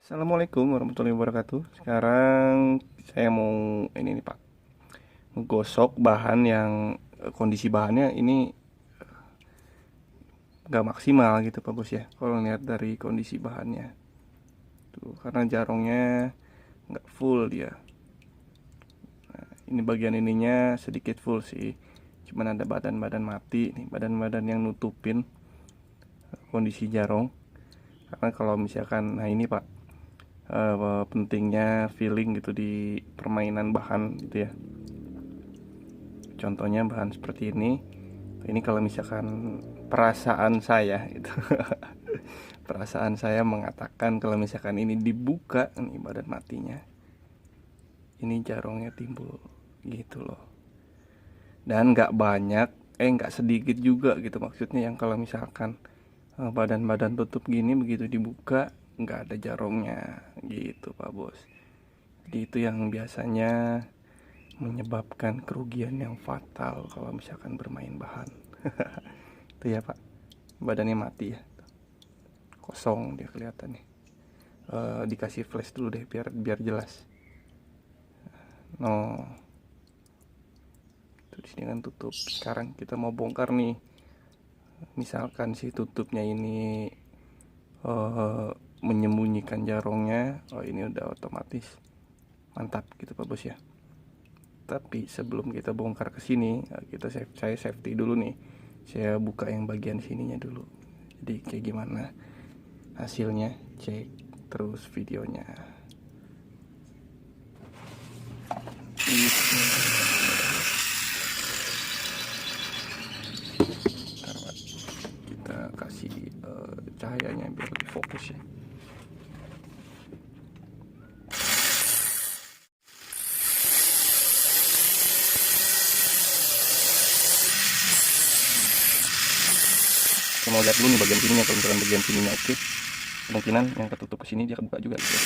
Assalamualaikum warahmatullahi wabarakatuh. Sekarang saya mau ini nih Pak, menggosok bahan yang kondisi bahannya ini nggak maksimal gitu Pak Bos ya. Kalau lihat dari kondisi bahannya, tuh karena jarongnya nggak full dia. Ini bagian ininya sedikit full sih, cuman ada badan-badan mati nih, badan-badan yang nutupin kondisi jarong. Karena kalau misalkan, nah ini Pak, pentingnya feeling gitu di permainan bahan gitu ya. Contohnya bahan seperti ini kalau misalkan perasaan saya itu perasaan saya mengatakan kalau misalkan ini dibuka nih badan matinya, ini jarongnya timbul gitu loh. Dan nggak banyak, nggak sedikit juga gitu maksudnya, yang kalau misalkan badan-badan tutup gini begitu dibuka nggak ada jarongnya gitu Pak Bos. Jadi itu yang biasanya menyebabkan kerugian yang fatal kalau misalkan bermain bahan. Itu ya Pak, badannya mati ya, kosong dia kelihatan nih. Dikasih flash dulu deh biar biar jelas. No, itu di sini kan tutup. Sekarang kita mau bongkar nih. Misalkan si tutupnya ini menyembunyikan jarongnya, oh ini udah otomatis mantap gitu Pak Bos ya. Tapi sebelum kita bongkar ke sini, saya safety dulu nih. Saya buka yang bagian sininya dulu. Jadi kayak gimana hasilnya, cek terus videonya. Kita kasih cahayanya biar lebih fokus ya. Saya mau lihat dulu nih bagian sininya. Kalau misalkan bagian sininya oke, kemungkinan yang ketutup ke sini dia kebuka juga gitu.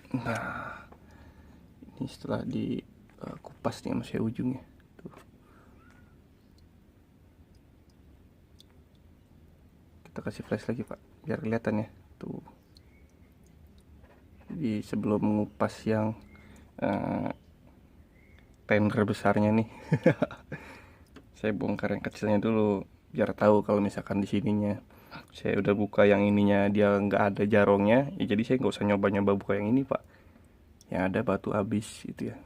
Nah, ini setelah di kupas nih sama saya ujungnya. Tuh. Kita kasih flash lagi Pak, biar kelihatan ya. Tuh. Jadi sebelum mengupas yang tender besarnya nih, saya bongkar yang kecilnya dulu biar tahu kalau misalkan di sininya saya udah buka yang ininya dia nggak ada jarongnya ya, jadi saya nggak usah nyoba-nyoba buka yang ini Pak, yang ada batu habis gitu ya,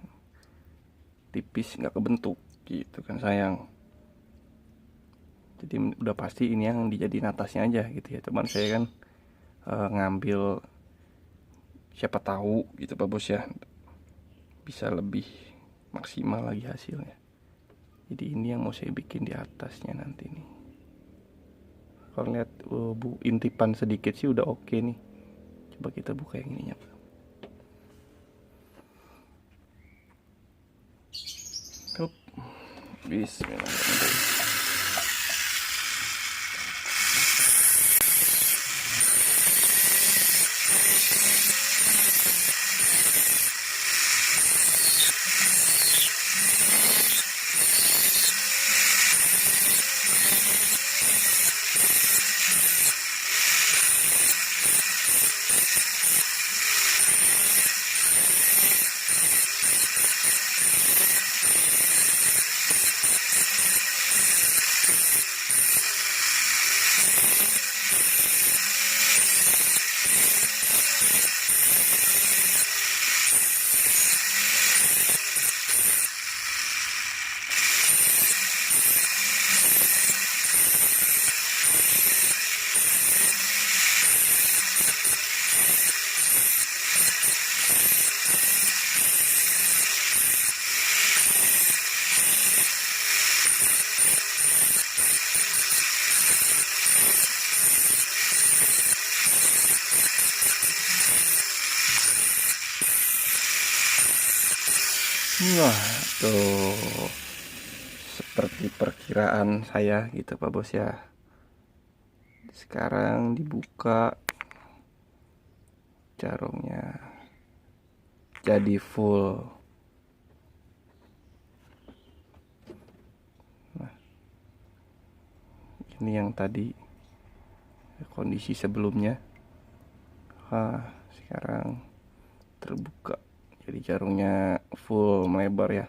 tipis nggak kebentuk gitu kan sayang. Jadi udah pasti ini yang dijadiin atasnya aja gitu ya, teman saya kan ngambil siapa tahu gitu Pak Bos ya, bisa lebih maksimal lagi hasilnya. Jadi ini yang mau saya bikin di atasnya nanti nih. Kalau lihat intipan sedikit sih udah oke nih. Coba kita buka yang ininya Pak. Hup. Bismillahirrahmanirrahim. Wah, tuh seperti perkiraan saya gitu Pak Bos ya. Sekarang dibuka, jarumnya jadi full. Nah, ini yang tadi kondisi sebelumnya. Sekarang terbuka, jadi jarumnya full melebar ya.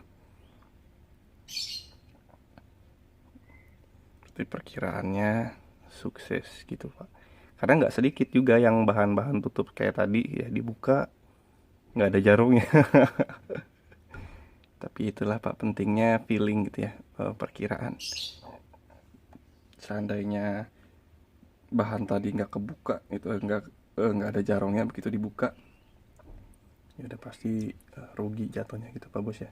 Seperti perkiraannya sukses gitu Pak. Karena nggak sedikit juga yang bahan-bahan tutup kayak tadi ya, dibuka nggak ada jarumnya. Tapi itulah Pak, pentingnya feeling gitu ya, perkiraan. Seandainya bahan tadi nggak kebuka itu, nggak ada jarumnya, begitu dibuka ya udah pasti rugi jatuhnya gitu Pak Bos ya.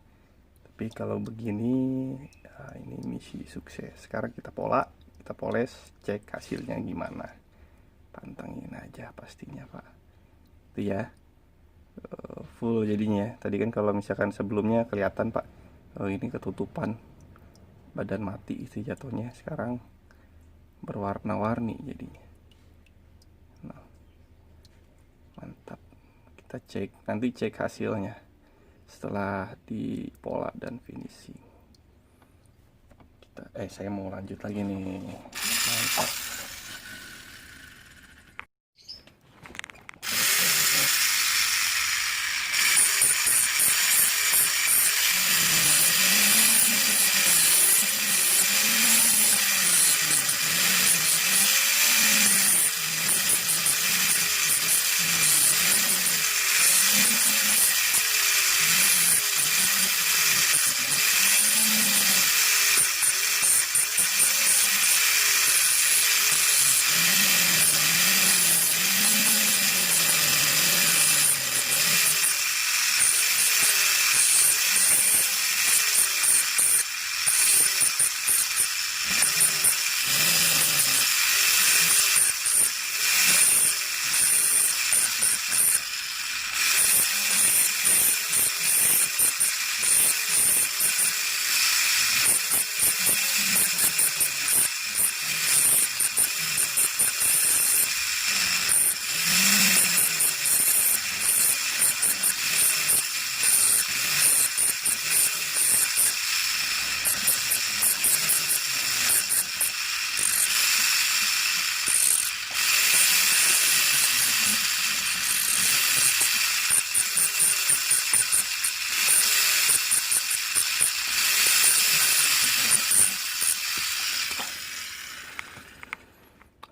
Tapi kalau begini ya, ini misi sukses. Sekarang kita poles, cek hasilnya gimana. Pantengin aja pastinya Pak. Itu ya, full jadinya. Tadi kan kalau misalkan sebelumnya kelihatan Pak, ini ketutupan, badan mati itu jatuhnya. Sekarang berwarna-warni jadinya. Nah, mantap. Kita nanti cek hasilnya setelah di pola dan finishing. Saya mau lanjut lagi nih. Mantap.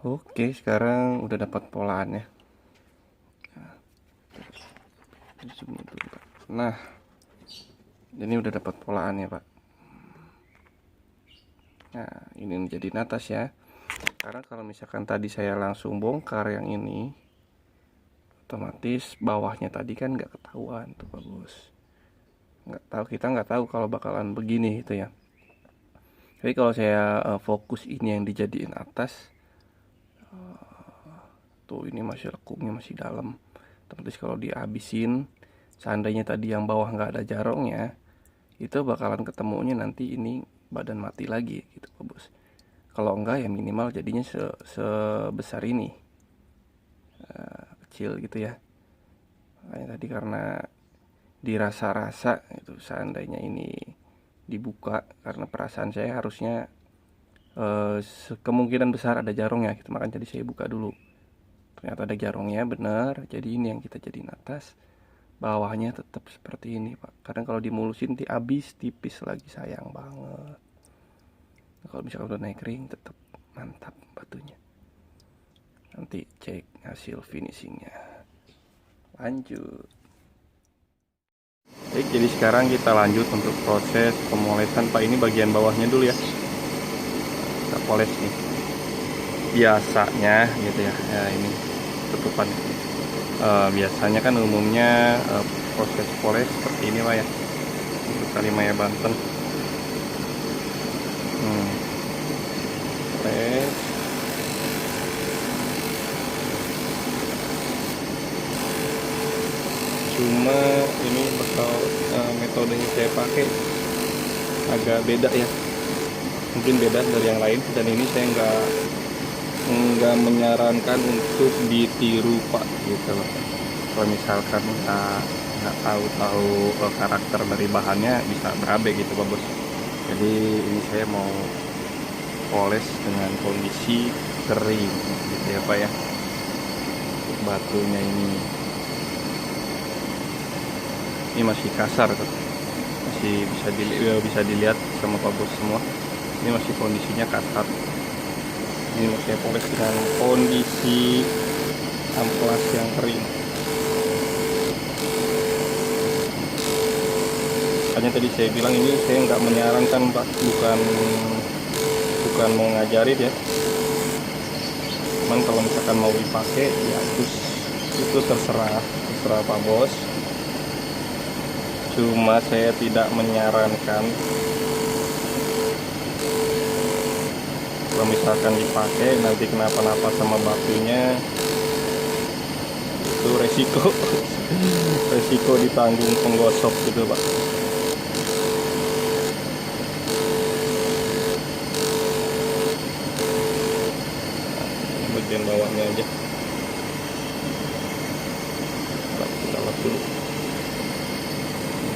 Oke, sekarang udah dapat polaannya. Nah, ini udah dapat polaannya Pak. Nah, ini menjadi natas ya. Karena kalau misalkan tadi saya langsung bongkar yang ini, otomatis bawahnya tadi kan nggak ketahuan tuh Pak Bos. Kita nggak tahu kalau bakalan begini gitu ya. Tapi kalau saya fokus ini yang dijadiin atas, tuh ini masih lekungnya masih dalam. Otomatis kalau dihabisin, seandainya tadi yang bawah nggak ada jarongnya, itu bakalan ketemunya nanti ini badan mati lagi gitu Pak Bos. Kalau enggak ya minimal jadinya sebesar ini, kecil gitu ya. Makanya tadi karena dirasa-rasa itu, seandainya ini dibuka, karena perasaan saya harusnya kemungkinan besar ada jarongnya gitu, makanya tadi saya buka dulu. Ternyata ada jarongnya bener, jadi ini yang kita jadiin atas, bawahnya tetap seperti ini Pak. Kadang kalau dimulusin habis tipis lagi, sayang banget. Kalau misalkan udah naik ring tetap mantap batunya. Nanti cek hasil finishingnya. Lanjut. Baik, jadi sekarang kita lanjut untuk proses pemolesan Pak. Ini bagian bawahnya dulu ya, kita poles nih biasanya gitu ya. Ini tutupan. Biasanya kan umumnya proses poles seperti ini Pak ya, untuk Kalimaya Banten. Poles. cuma ini bakal metodenya saya pakai agak beda ya, mungkin beda dari yang lain, dan ini saya nggak menyarankan untuk ditiru Pak gitu loh. Kalau misalkan nggak tahu karakter dari bahannya bisa berabe gitu Pak Bos. Jadi ini saya mau poles dengan kondisi kering gitu ya Pak ya. Untuk batunya ini masih kasar tuh, masih bisa dilihat sama Pak Bos semua. Ini masih kondisinya kasar. Ini mau saya poles dengan kondisi amplas yang kering. Hanya tadi saya bilang ini saya nggak menyarankan Pak, bukan mau ngajarin ya. Cuman kalau misalkan mau dipakai ya itu terserah Pak Bos. Cuma saya tidak menyarankan kalau misalkan dipakai nanti kenapa-napa sama batunya, itu resiko ditanggung penggosok gitu Pak. Bagian bawahnya aja kita lap dulu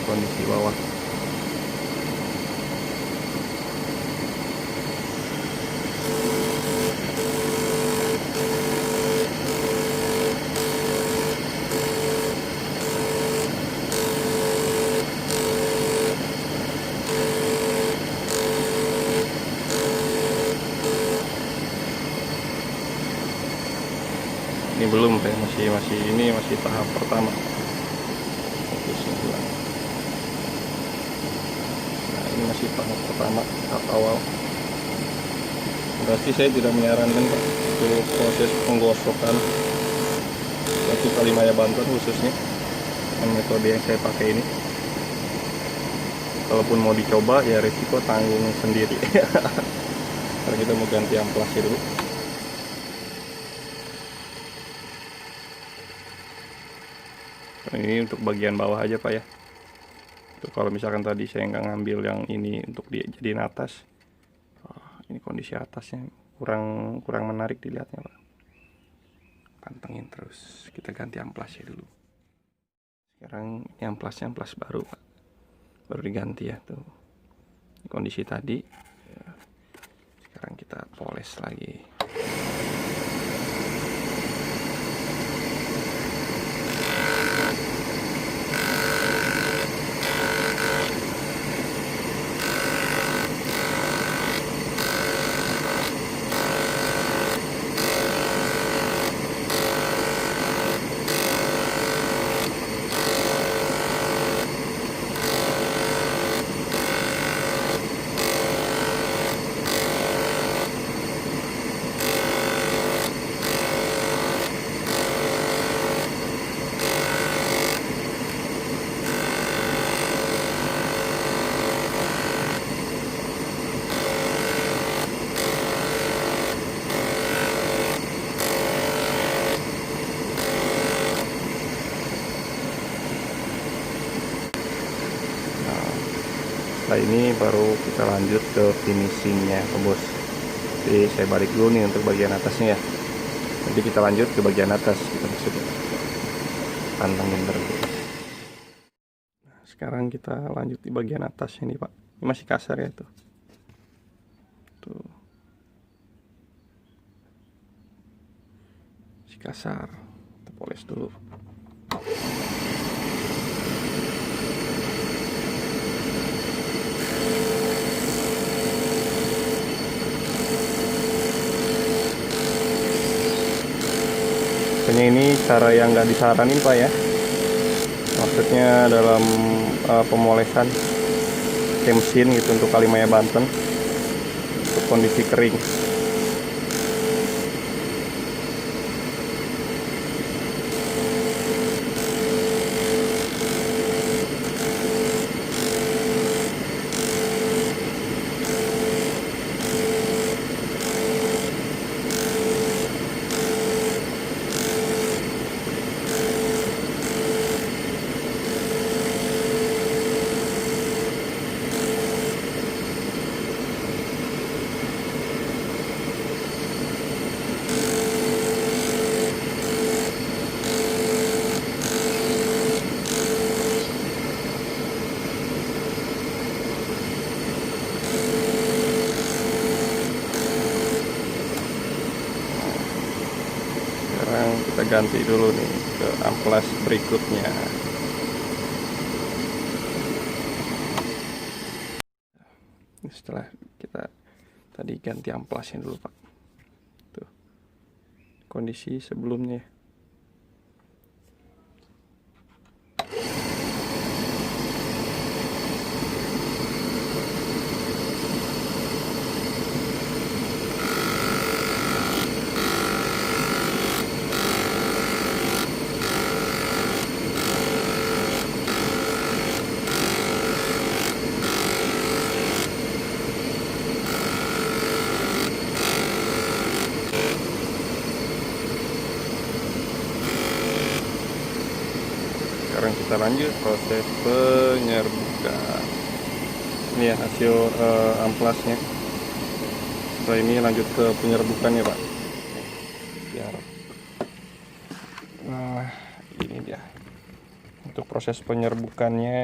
kondisi bawah. Ini belum masih tahap pertama. Nah, ini masih tahap pertama, tahap awal. Berarti saya tidak menyarankan Pak untuk proses penggosokan batu Kalimaya Banten khususnya dengan metode yang saya pakai ini. Kalaupun mau dicoba ya resiko tanggung sendiri. Karena kita mau ganti amplasnya dulu. Ini untuk bagian bawah aja Pak ya. Tuh, kalau misalkan tadi saya nggak ngambil yang ini untuk dijadiin atas, ini kondisi atasnya kurang menarik dilihatnya Pak. Pantengin terus, kita ganti amplasnya dulu. Sekarang ini amplasnya amplas baru Pak, baru diganti ya tuh. Ini kondisi tadi ya. Sekarang kita poles lagi. Setelah ini baru kita lanjut ke finishingnya Bos. Jadi saya balik dulu nih untuk bagian atasnya ya. Nanti kita lanjut ke bagian atas kita maksudnya. Pantengin terus. Nah, sekarang kita lanjut di bagian atasnya nih Pak. Ini masih kasar ya tuh. Tuh. Masih kasar. Kita poles dulu. Ini cara yang nggak disaranin Pak ya, maksudnya dalam pemolesan mesin gitu untuk Kalimaya Banten untuk kondisi kering. ganti dulu nih ke amplas berikutnya. Setelah kita tadi ganti amplasnya dulu Pak, tuh kondisi sebelumnya. Sekarang kita lanjut proses penyerbukan. Ini ya hasil amplasnya. Setelah ini lanjut ke penyerbukannya Pak. Biar nah ini dia. Untuk proses penyerbukannya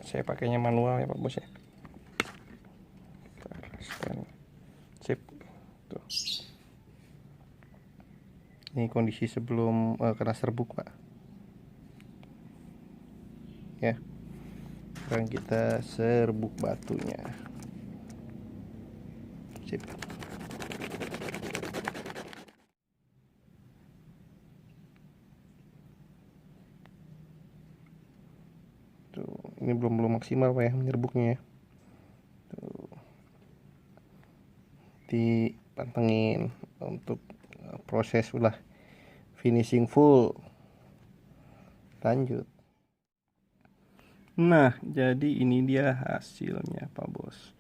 saya pakainya manual ya Pak Bos ya. Sip. Tuh. Ini kondisi sebelum kena serbuk Pak. Ya. Sekarang kita serbuk batunya. Sip. Tuh, ini belum maksimal Pak ya menyerbuknya ya. Tuh. Dipantengin untuk proses ulah finishing full. Lanjut. Nah, jadi ini dia hasilnya Pak Bos.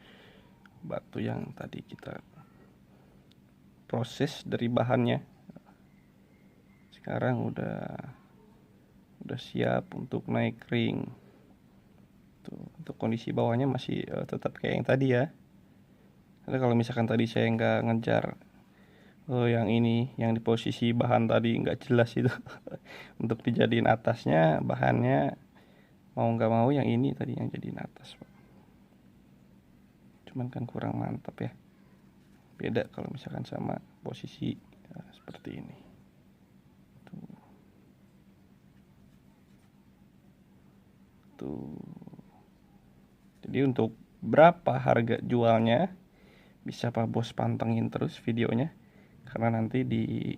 Batu yang tadi kita proses dari bahannya sekarang udah siap untuk naik ring. Tuh, untuk kondisi bawahnya masih tetap kayak yang tadi ya. Karena kalau misalkan tadi saya nggak ngejar yang ini, yang di posisi bahan tadi nggak jelas itu untuk dijadiin atasnya, bahannya mau nggak mau yang ini tadi yang jadiin atas Pak. Cuman kan kurang mantap ya, beda kalau misalkan sama posisi seperti ini. Tuh. Jadi untuk berapa harga jualnya bisa Pak Bos pantengin terus videonya, karena nanti di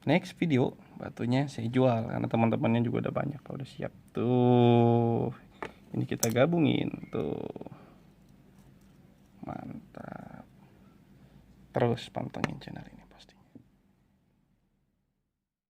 next video batunya saya jual karena teman-temannya juga udah banyak Pak, udah siap. Tuh, ini kita gabungin tuh, mantap. Terus pantengin channel ini.